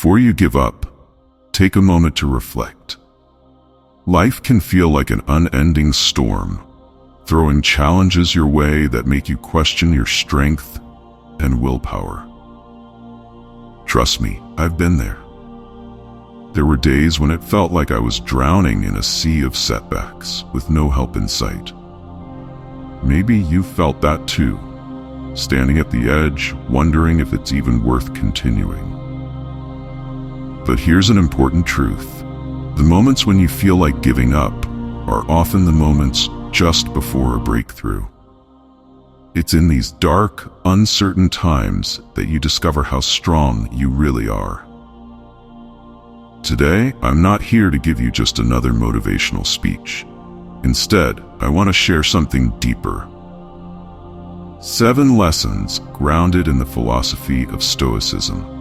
Before you give up, take a moment to reflect. Life can feel like an unending storm, throwing challenges your way that make you question your strength and willpower. Trust me, I've been there. There were days when it felt like I was drowning in a sea of setbacks with no help in sight. Maybe you felt that too, standing at the edge, wondering if it's even worth continuing. But here's an important truth. The moments when you feel like giving up are often the moments just before a breakthrough. It's in these dark, uncertain times that you discover how strong you really are. Today, I'm not here to give you just another motivational speech. Instead, I want to share something deeper. 7 lessons grounded in the philosophy of Stoicism.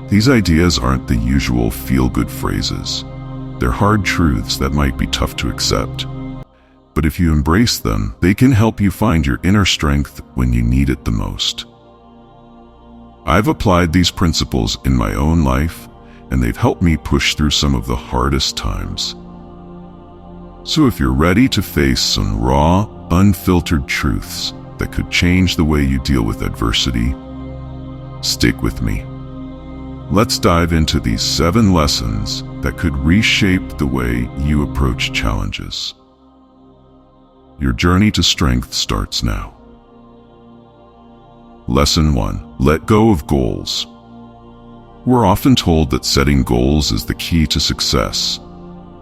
These ideas aren't the usual feel-good phrases. They're hard truths that might be tough to accept. But if you embrace them, they can help you find your inner strength when you need it the most. I've applied these principles in my own life, and they've helped me push through some of the hardest times. So if you're ready to face some raw, unfiltered truths that could change the way you deal with adversity, stick with me. Let's dive into these 7 lessons that could reshape the way you approach challenges. Your journey to strength starts now. Lesson 1. Let go of goals. We're often told that setting goals is the key to success,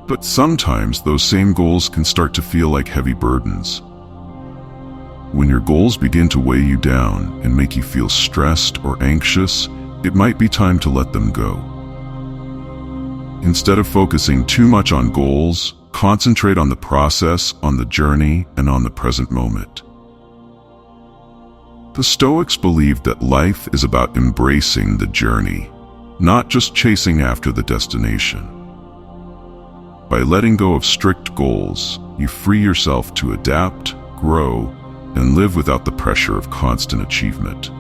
but sometimes those same goals can start to feel like heavy burdens. When your goals begin to weigh you down and make you feel stressed or anxious, it might be time to let them go. Instead of focusing too much on goals, concentrate on the process, on the journey, and on the present moment. The Stoics believed that life is about embracing the journey, not just chasing after the destination. By letting go of strict goals, you free yourself to adapt, grow, and live without the pressure of constant achievement.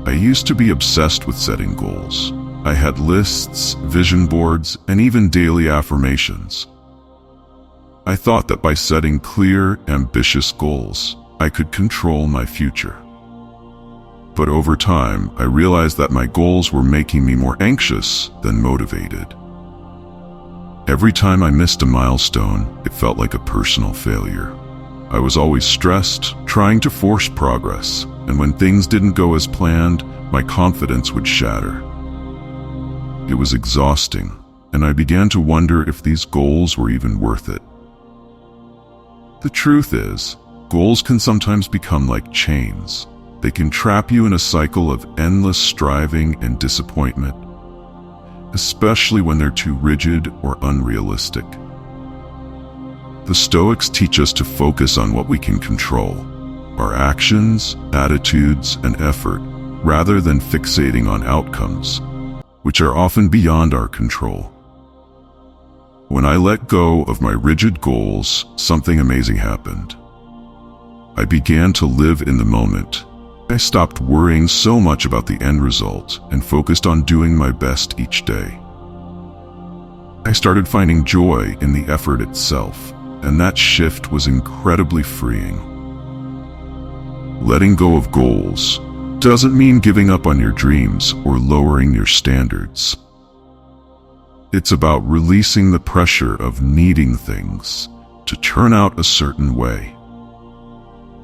I used to be obsessed with setting goals. I had lists, vision boards, and even daily affirmations. I thought that by setting clear, ambitious goals, I could control my future. But over time, I realized that my goals were making me more anxious than motivated. Every time I missed a milestone, it felt like a personal failure. I was always stressed, trying to force progress, and when things didn't go as planned, my confidence would shatter. It was exhausting, and I began to wonder if these goals were even worth it. The truth is, goals can sometimes become like chains. They can trap you in a cycle of endless striving and disappointment, especially when they're too rigid or unrealistic. The Stoics teach us to focus on what we can control, our actions, attitudes, and effort, rather than fixating on outcomes, which are often beyond our control. When I let go of my rigid goals, something amazing happened. I began to live in the moment. I stopped worrying so much about the end result and focused on doing my best each day. I started finding joy in the effort itself, and that shift was incredibly freeing. Letting go of goals doesn't mean giving up on your dreams or lowering your standards. It's about releasing the pressure of needing things to turn out a certain way.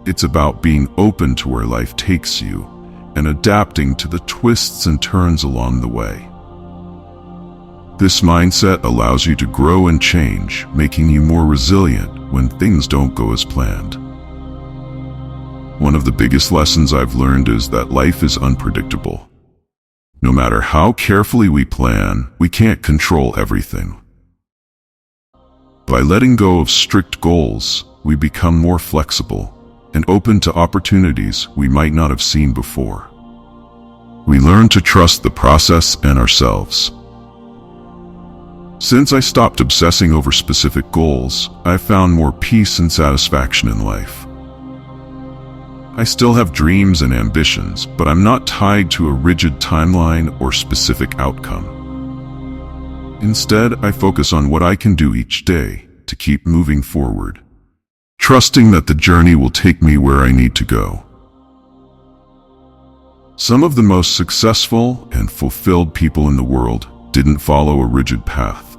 It's about being open to where life takes you and adapting to the twists and turns along the way. This mindset allows you to grow and change, making you more resilient when things don't go as planned. One of the biggest lessons I've learned is that life is unpredictable. No matter how carefully we plan, we can't control everything. By letting go of strict goals, we become more flexible and open to opportunities we might not have seen before. We learn to trust the process and ourselves. Since I stopped obsessing over specific goals, I've found more peace and satisfaction in life. I still have dreams and ambitions, but I'm not tied to a rigid timeline or specific outcome. Instead, I focus on what I can do each day to keep moving forward, trusting that the journey will take me where I need to go. Some of the most successful and fulfilled people in the world didn't follow a rigid path.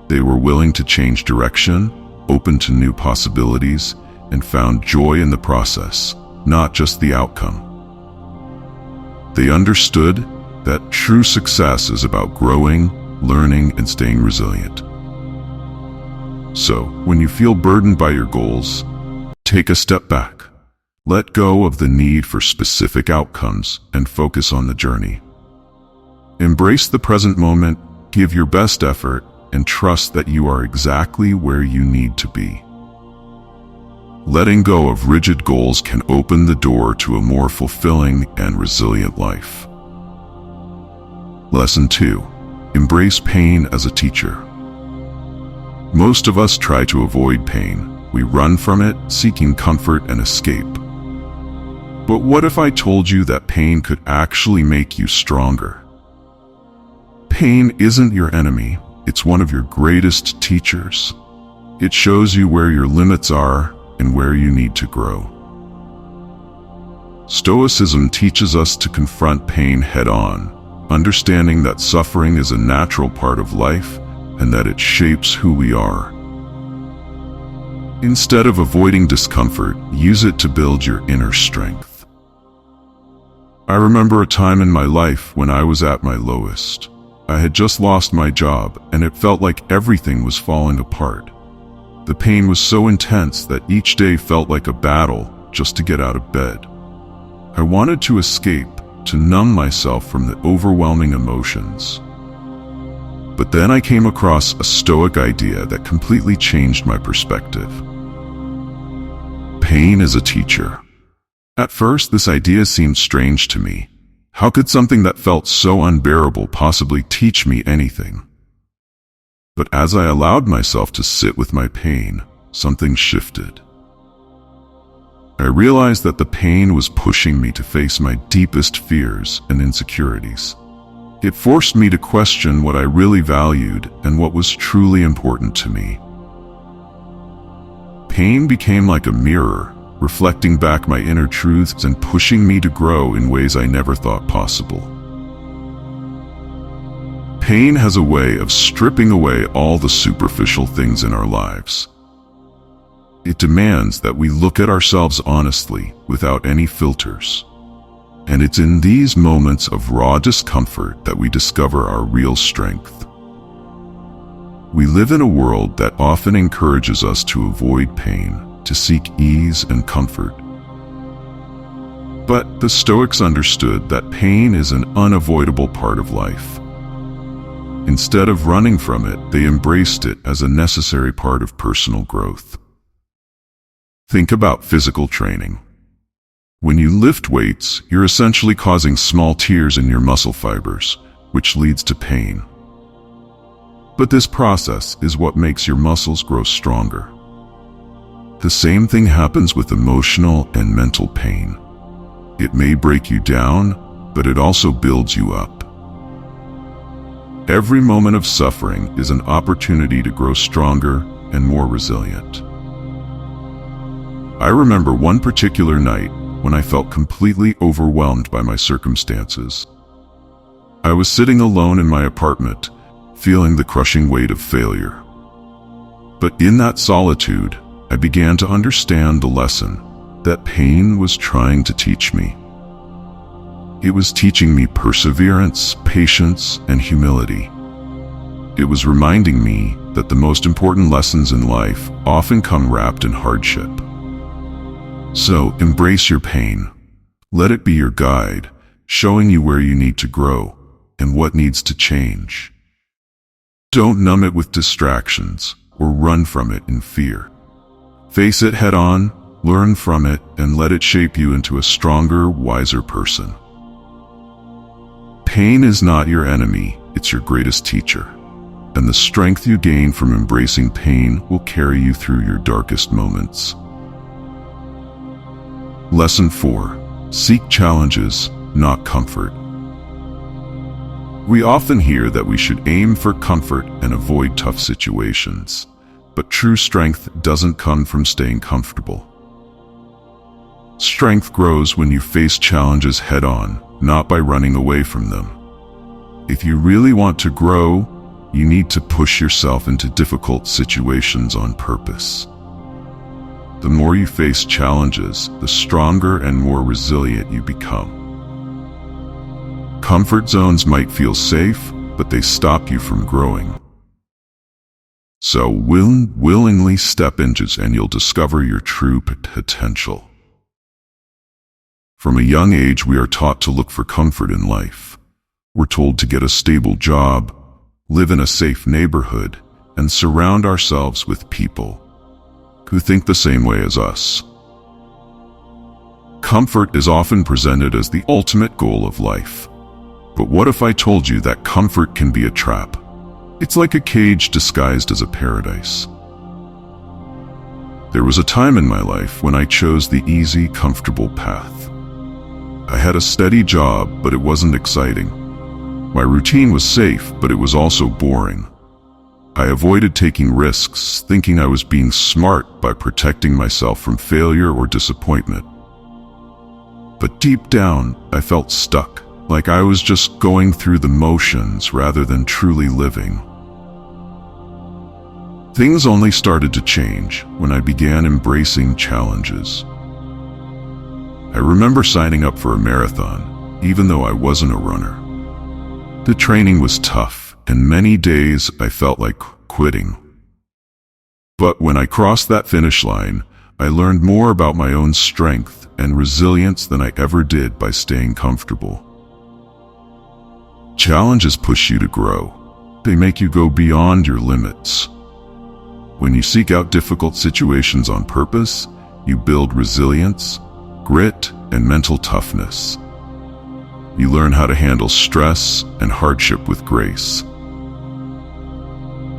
They were willing to change direction, open to new possibilities, and found joy in the process, not just the outcome. They understood that true success is about growing, learning, and staying resilient. So, when you feel burdened by your goals, take a step back. Let go of the need for specific outcomes and focus on the journey. Embrace the present moment, give your best effort, and trust that you are exactly where you need to be. Letting go of rigid goals can open the door to a more fulfilling and resilient life. Lesson 2. Embrace pain as a teacher. Most of us try to avoid pain. We run from it, seeking comfort and escape. But what if I told you that pain could actually make you stronger? Pain isn't your enemy, it's one of your greatest teachers. It shows you where your limits are and where you need to grow. Stoicism teaches us to confront pain head-on, understanding that suffering is a natural part of life and that it shapes who we are. Instead of avoiding discomfort, use it to build your inner strength. I remember a time in my life when I was at my lowest. I had just lost my job, and it felt like everything was falling apart. The pain was so intense that each day felt like a battle just to get out of bed. I wanted to escape, to numb myself from the overwhelming emotions. But then I came across a Stoic idea that completely changed my perspective. Pain is a teacher. At first, this idea seemed strange to me. How could something that felt so unbearable possibly teach me anything? But as I allowed myself to sit with my pain, something shifted. I realized that the pain was pushing me to face my deepest fears and insecurities. It forced me to question what I really valued and what was truly important to me. Pain became like a mirror, reflecting back my inner truths and pushing me to grow in ways I never thought possible. Pain has a way of stripping away all the superficial things in our lives. It demands that we look at ourselves honestly, without any filters. And it's in these moments of raw discomfort that we discover our real strength. We live in a world that often encourages us to avoid pain, to seek ease and comfort. But the Stoics understood that pain is an unavoidable part of life. Instead of running from it, they embraced it as a necessary part of personal growth. Think about physical training. When you lift weights, you're essentially causing small tears in your muscle fibers, which leads to pain. But this process is what makes your muscles grow stronger. The same thing happens with emotional and mental pain. It may break you down, but it also builds you up. Every moment of suffering is an opportunity to grow stronger and more resilient. I remember one particular night when I felt completely overwhelmed by my circumstances. I was sitting alone in my apartment, feeling the crushing weight of failure. But in that solitude, I began to understand the lesson that pain was trying to teach me. It was teaching me perseverance, patience, and humility. It was reminding me that the most important lessons in life often come wrapped in hardship. So, embrace your pain. Let it be your guide, showing you where you need to grow and what needs to change. Don't numb it with distractions or run from it in fear. Face it head on, learn from it, and let it shape you into a stronger, wiser person. Pain is not your enemy, it's your greatest teacher. And the strength you gain from embracing pain will carry you through your darkest moments. Lesson 4. Seek challenges, not comfort. We often hear that we should aim for comfort and avoid tough situations, but true strength doesn't come from staying comfortable. Strength grows when you face challenges head-on, not by running away from them. If you really want to grow, you need to push yourself into difficult situations on purpose. The more you face challenges, the stronger and more resilient you become. Comfort zones might feel safe, but they stop you from growing. So willingly step into it and you'll discover your true potential. From a young age, we are taught to look for comfort in life. We're told to get a stable job, live in a safe neighborhood, and surround ourselves with people who think the same way as us. Comfort is often presented as the ultimate goal of life. But what if I told you that comfort can be a trap? It's like a cage disguised as a paradise. There was a time in my life when I chose the easy, comfortable path. I had a steady job, but it wasn't exciting. My routine was safe, but it was also boring. I avoided taking risks, thinking I was being smart by protecting myself from failure or disappointment. But deep down, I felt stuck, like I was just going through the motions rather than truly living. Things only started to change when I began embracing challenges. I remember signing up for a marathon, even though I wasn't a runner. The training was tough, and many days I felt like quitting. But when I crossed that finish line, I learned more about my own strength and resilience than I ever did by staying comfortable. Challenges push you to grow. They make you go beyond your limits. When you seek out difficult situations on purpose, you build resilience, grit, and mental toughness. You learn how to handle stress and hardship with grace.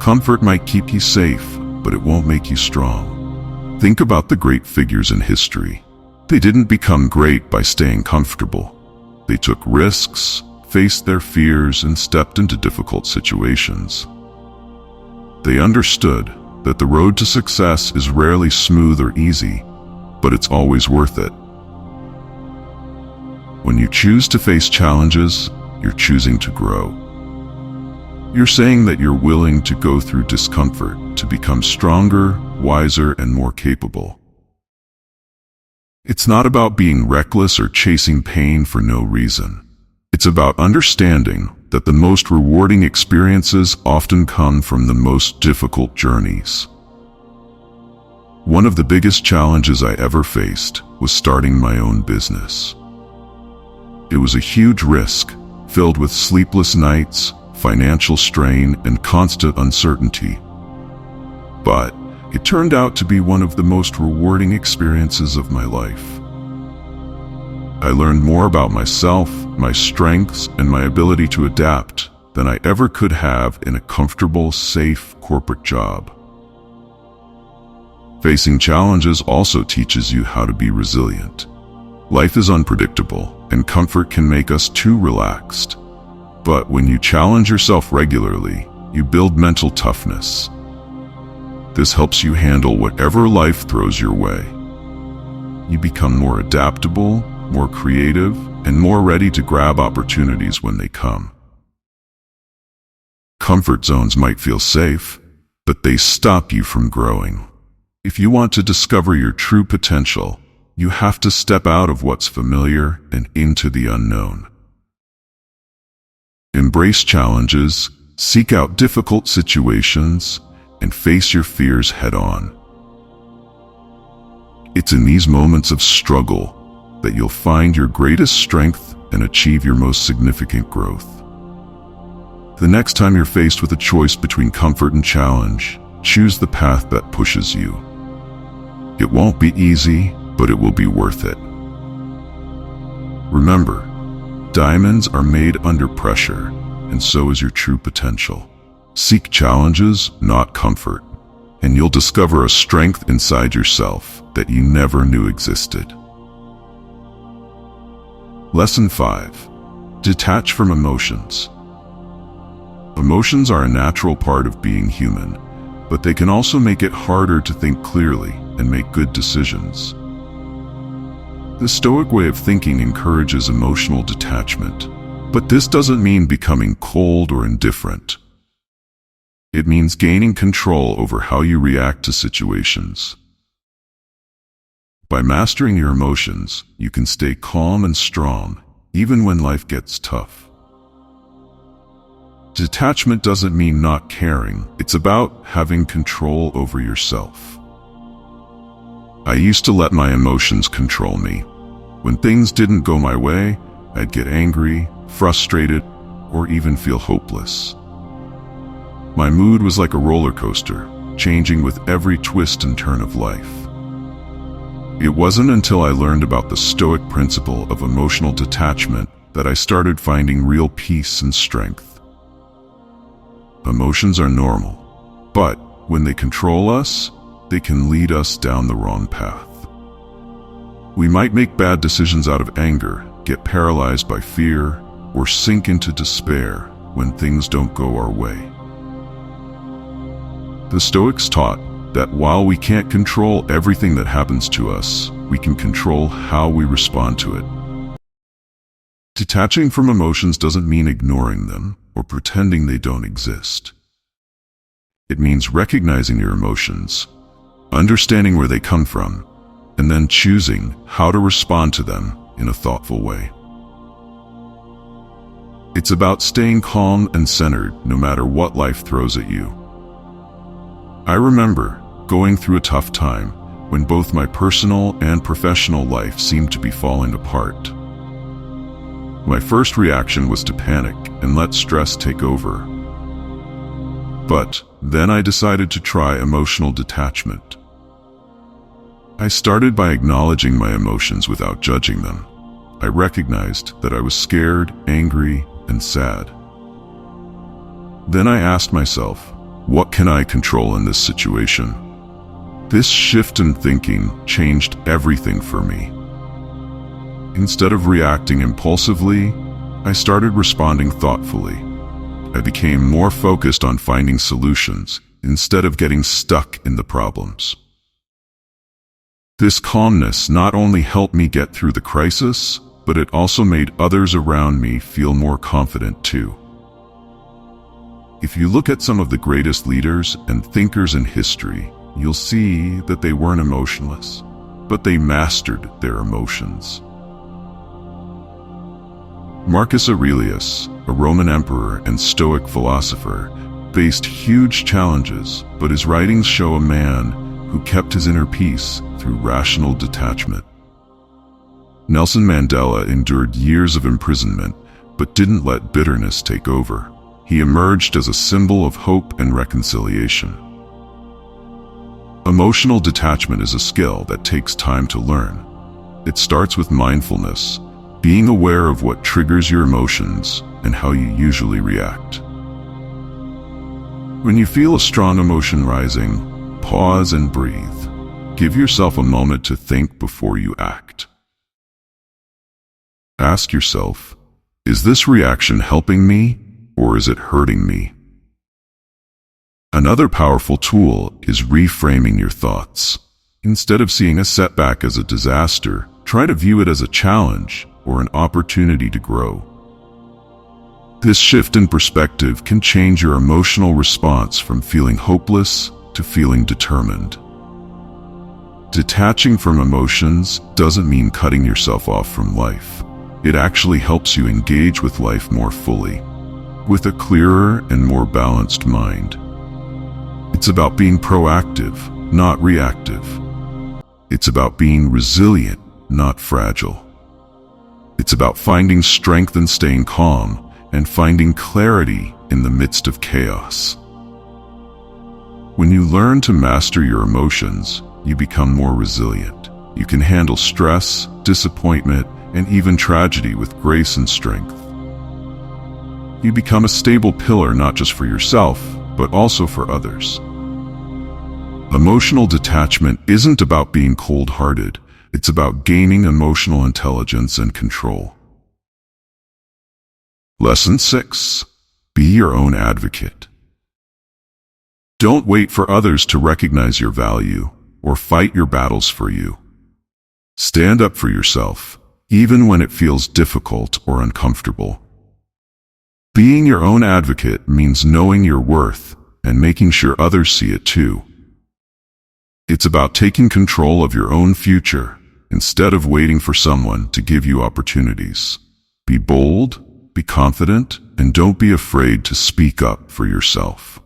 Comfort might keep you safe, but it won't make you strong. Think about the great figures in history. They didn't become great by staying comfortable. They took risks, faced their fears, and stepped into difficult situations. They understood that the road to success is rarely smooth or easy, but it's always worth it. When you choose to face challenges, you're choosing to grow. You're saying that you're willing to go through discomfort to become stronger, wiser, and more capable. It's not about being reckless or chasing pain for no reason. It's about understanding that the most rewarding experiences often come from the most difficult journeys. One of the biggest challenges I ever faced was starting my own business. It was a huge risk, filled with sleepless nights, financial strain, and constant uncertainty. But it turned out to be one of the most rewarding experiences of my life. I learned more about myself, my strengths, and my ability to adapt than I ever could have in a comfortable, safe corporate job. Facing challenges also teaches you how to be resilient. Life is unpredictable, and comfort can make us too relaxed. But when you challenge yourself regularly, you build mental toughness. This helps you handle whatever life throws your way. You become more adaptable, more creative, and more ready to grab opportunities when they come. Comfort zones might feel safe, but they stop you from growing. If you want to discover your true potential, you have to step out of what's familiar and into the unknown. Embrace challenges, seek out difficult situations, and face your fears head-on. It's in these moments of struggle that you'll find your greatest strength and achieve your most significant growth. The next time you're faced with a choice between comfort and challenge, choose the path that pushes you. It won't be easy, but it will be worth it. Remember, diamonds are made under pressure, and so is your true potential. Seek challenges, not comfort, and you'll discover a strength inside yourself that you never knew existed. Lesson 5. Detach from emotions. Emotions are a natural part of being human, but they can also make it harder to think clearly and make good decisions. The Stoic way of thinking encourages emotional detachment, but this doesn't mean becoming cold or indifferent. It means gaining control over how you react to situations. By mastering your emotions, you can stay calm and strong, even when life gets tough. Detachment doesn't mean not caring. It's about having control over yourself. I used to let my emotions control me. When things didn't go my way, I'd get angry, frustrated, or even feel hopeless. My mood was like a roller coaster, changing with every twist and turn of life. It wasn't until I learned about the Stoic principle of emotional detachment that I started finding real peace and strength. Emotions are normal, but when they control us, they can lead us down the wrong path. We might make bad decisions out of anger, get paralyzed by fear, or sink into despair when things don't go our way. The Stoics taught that while we can't control everything that happens to us, we can control how we respond to it. Detaching from emotions doesn't mean ignoring them or pretending they don't exist. It means recognizing your emotions, understanding where they come from, and then choosing how to respond to them in a thoughtful way. It's about staying calm and centered no matter what life throws at you. I remember going through a tough time when both my personal and professional life seemed to be falling apart. My first reaction was to panic and let stress take over. But then I decided to try emotional detachment. I started by acknowledging my emotions without judging them. I recognized that I was scared, angry, and sad. Then I asked myself, what can I control in this situation? This shift in thinking changed everything for me. Instead of reacting impulsively, I started responding thoughtfully. I became more focused on finding solutions instead of getting stuck in the problems. This calmness not only helped me get through the crisis, but it also made others around me feel more confident too. If you look at some of the greatest leaders and thinkers in history, you'll see that they weren't emotionless, but they mastered their emotions. Marcus Aurelius, a Roman emperor and Stoic philosopher, faced huge challenges, but his writings show a man who kept his inner peace through rational detachment. Nelson Mandela endured years of imprisonment, but didn't let bitterness take over. He emerged as a symbol of hope and reconciliation. Emotional detachment is a skill that takes time to learn. It starts with mindfulness, being aware of what triggers your emotions and how you usually react. When you feel a strong emotion rising, pause and breathe. Give yourself a moment to think before you act. Ask yourself, is this reaction helping me or is it hurting me? Another powerful tool is reframing your thoughts. Instead of seeing a setback as a disaster, try to view it as a challenge or an opportunity to grow. This shift in perspective can change your emotional response from feeling hopeless to feeling determined. Detaching from emotions doesn't mean cutting yourself off from life. It actually helps you engage with life more fully, with a clearer and more balanced mind. It's about being proactive, not reactive. It's about being resilient, not fragile. It's about finding strength and staying calm, and finding clarity in the midst of chaos. When you learn to master your emotions, you become more resilient. You can handle stress, disappointment, and even tragedy with grace and strength. You become a stable pillar not just for yourself, but also for others. Emotional detachment isn't about being cold-hearted. It's about gaining emotional intelligence and control. Lesson 6. Be your own advocate. Don't wait for others to recognize your value or fight your battles for you. Stand up for yourself, even when it feels difficult or uncomfortable. Being your own advocate means knowing your worth and making sure others see it too. It's about taking control of your own future instead of waiting for someone to give you opportunities. Be bold, be confident, and don't be afraid to speak up for yourself.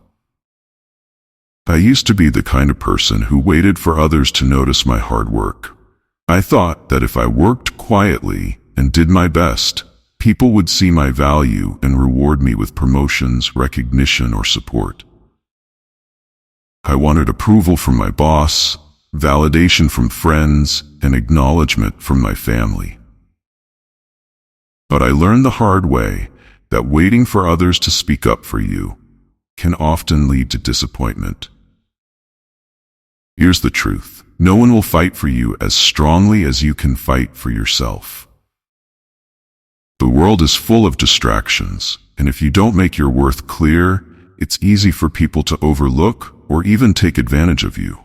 I used to be the kind of person who waited for others to notice my hard work. I thought that if I worked quietly and did my best, people would see my value and reward me with promotions, recognition, or support. I wanted approval from my boss, validation from friends, and acknowledgement from my family. But I learned the hard way that waiting for others to speak up for you can often lead to disappointment. Here's the truth. No one will fight for you as strongly as you can fight for yourself. The world is full of distractions, and if you don't make your worth clear, it's easy for people to overlook or even take advantage of you.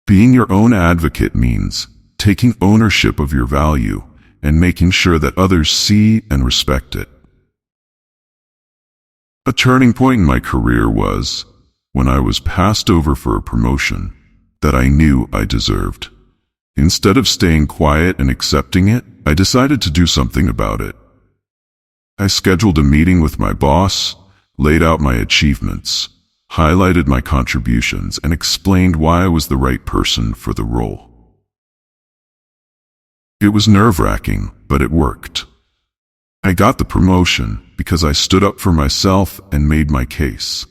Being your own advocate means taking ownership of your value and making sure that others see and respect it. A turning point in my career was when I was passed over for a promotion that I knew I deserved. Instead of staying quiet and accepting it, I decided to do something about it. I scheduled a meeting with my boss, laid out my achievements, highlighted my contributions, and explained why I was the right person for the role. It was nerve-wracking, but it worked. I got the promotion because I stood up for myself and made my case.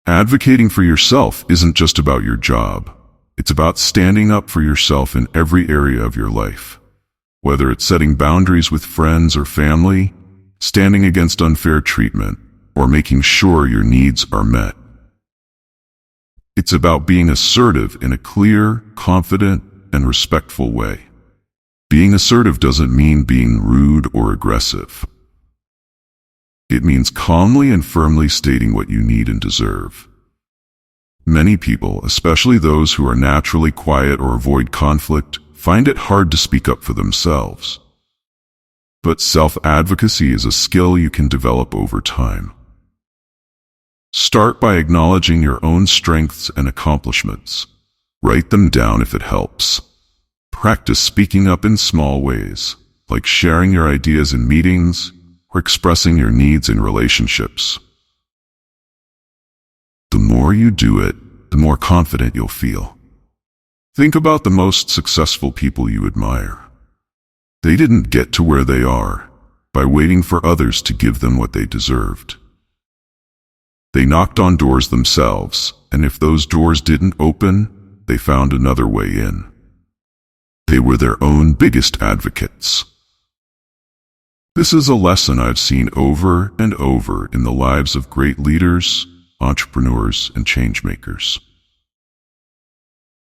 Advocating for yourself isn't just about your job. It's about standing up for yourself in every area of your life. Whether it's setting boundaries with friends or family, standing against unfair treatment, or making sure your needs are met. It's about being assertive in a clear, confident, and respectful way. Being assertive doesn't mean being rude or aggressive. It means calmly and firmly stating what you need and deserve. Many people, especially those who are naturally quiet or avoid conflict, find it hard to speak up for themselves. But self-advocacy is a skill you can develop over time. Start by acknowledging your own strengths and accomplishments. Write them down if it helps. Practice speaking up in small ways, like sharing your ideas in meetings or expressing your needs in relationships. The more you do it, the more confident you'll feel. Think about the most successful people you admire. They didn't get to where they are by waiting for others to give them what they deserved. They knocked on doors themselves, and if those doors didn't open, they found another way in. They were their own biggest advocates. This is a lesson I've seen over and over in the lives of great leaders, entrepreneurs, and changemakers.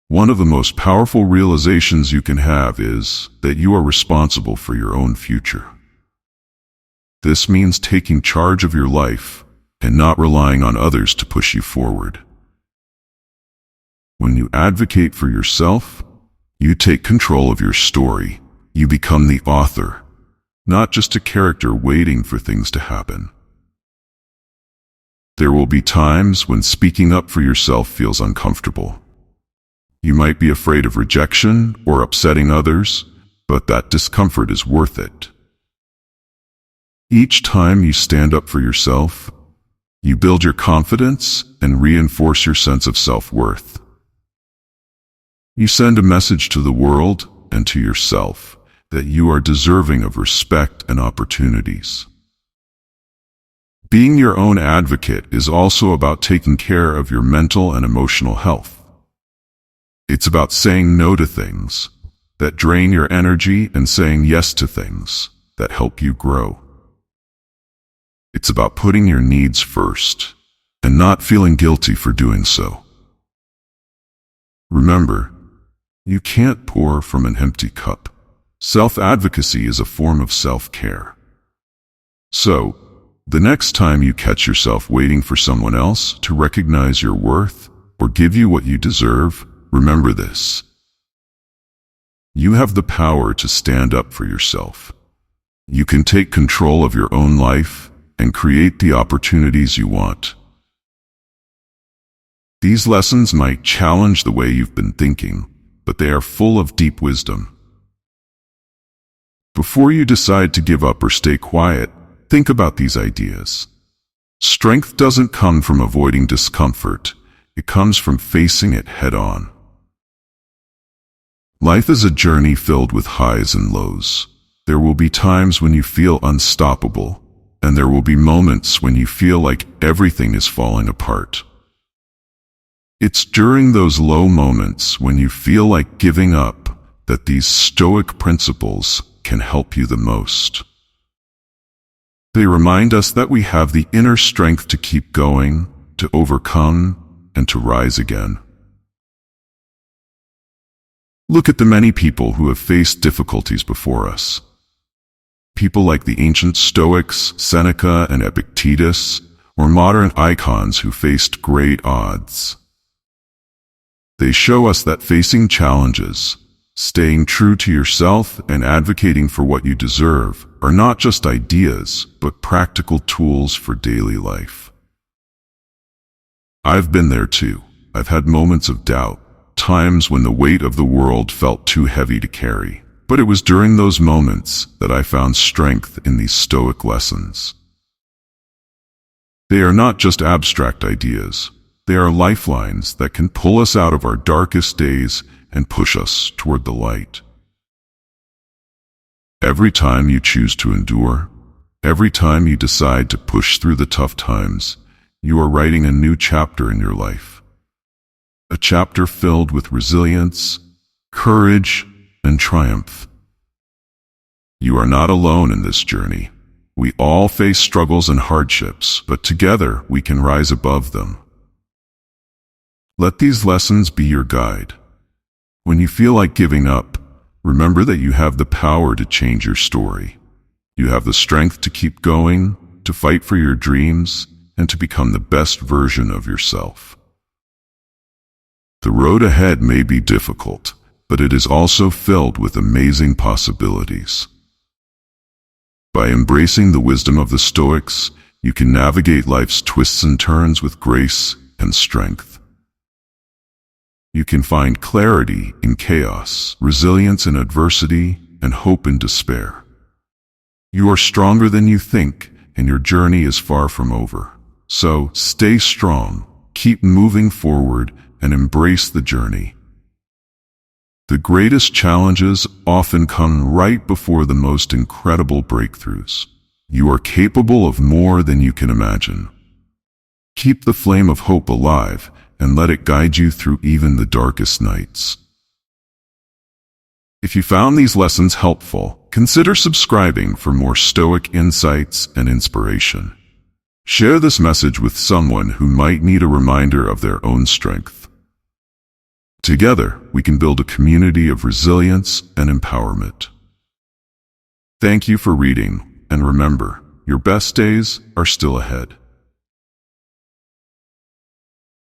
One of the most powerful realizations you can have is that you are responsible for your own future. This means taking charge of your life and not relying on others to push you forward. When you advocate for yourself, you take control of your story. You become the author, not just a character waiting for things to happen. There will be times when speaking up for yourself feels uncomfortable. You might be afraid of rejection or upsetting others, but that discomfort is worth it. Each time you stand up for yourself, you build your confidence and reinforce your sense of self-worth. You send a message to the world and to yourself that you are deserving of respect and opportunities. Being your own advocate is also about taking care of your mental and emotional health. It's about saying no to things that drain your energy and saying yes to things that help you grow. It's about putting your needs first and not feeling guilty for doing so. Remember, you can't pour from an empty cup. Self-advocacy is a form of self-care. So, the next time you catch yourself waiting for someone else to recognize your worth or give you what you deserve, remember this. You have the power to stand up for yourself. You can take control of your own life and create the opportunities you want. These lessons might challenge the way you've been thinking, but they are full of deep wisdom. Before you decide to give up or stay quiet, think about these ideas. Strength doesn't come from avoiding discomfort. It comes from facing it head-on. Life is a journey filled with highs and lows. There will be times when you feel unstoppable, and there will be moments when you feel like everything is falling apart. It's during those low moments when you feel like giving up that these Stoic principles can help you the most. They remind us that we have the inner strength to keep going, to overcome, and to rise again. Look at the many people who have faced difficulties before us. People like the ancient Stoics, Seneca and Epictetus, or modern icons who faced great odds. They show us that facing challenges, staying true to yourself and advocating for what you deserve are not just ideas, but practical tools for daily life. I've been there too. I've had moments of doubt, times when the weight of the world felt too heavy to carry. But it was during those moments that I found strength in these Stoic lessons. They are not just abstract ideas. They are lifelines that can pull us out of our darkest days and push us toward the light. Every time you choose to endure, every time you decide to push through the tough times, you are writing a new chapter in your life. A chapter filled with resilience, courage, and triumph. You are not alone in this journey. We all face struggles and hardships, but together we can rise above them. Let these lessons be your guide. When you feel like giving up, remember that you have the power to change your story. You have the strength to keep going, to fight for your dreams, and to become the best version of yourself. The road ahead may be difficult, but it is also filled with amazing possibilities. By embracing the wisdom of the Stoics, you can navigate life's twists and turns with grace and strength. You can find clarity in chaos, resilience in adversity, and hope in despair. You are stronger than you think, and your journey is far from over. So stay strong, keep moving forward, and embrace the journey. The greatest challenges often come right before the most incredible breakthroughs. You are capable of more than you can imagine. Keep the flame of hope alive and let it guide you through even the darkest nights. If you found these lessons helpful, consider subscribing for more Stoic insights and inspiration. Share this message with someone who might need a reminder of their own strength. Together, we can build a community of resilience and empowerment. Thank you for reading, and remember, your best days are still ahead.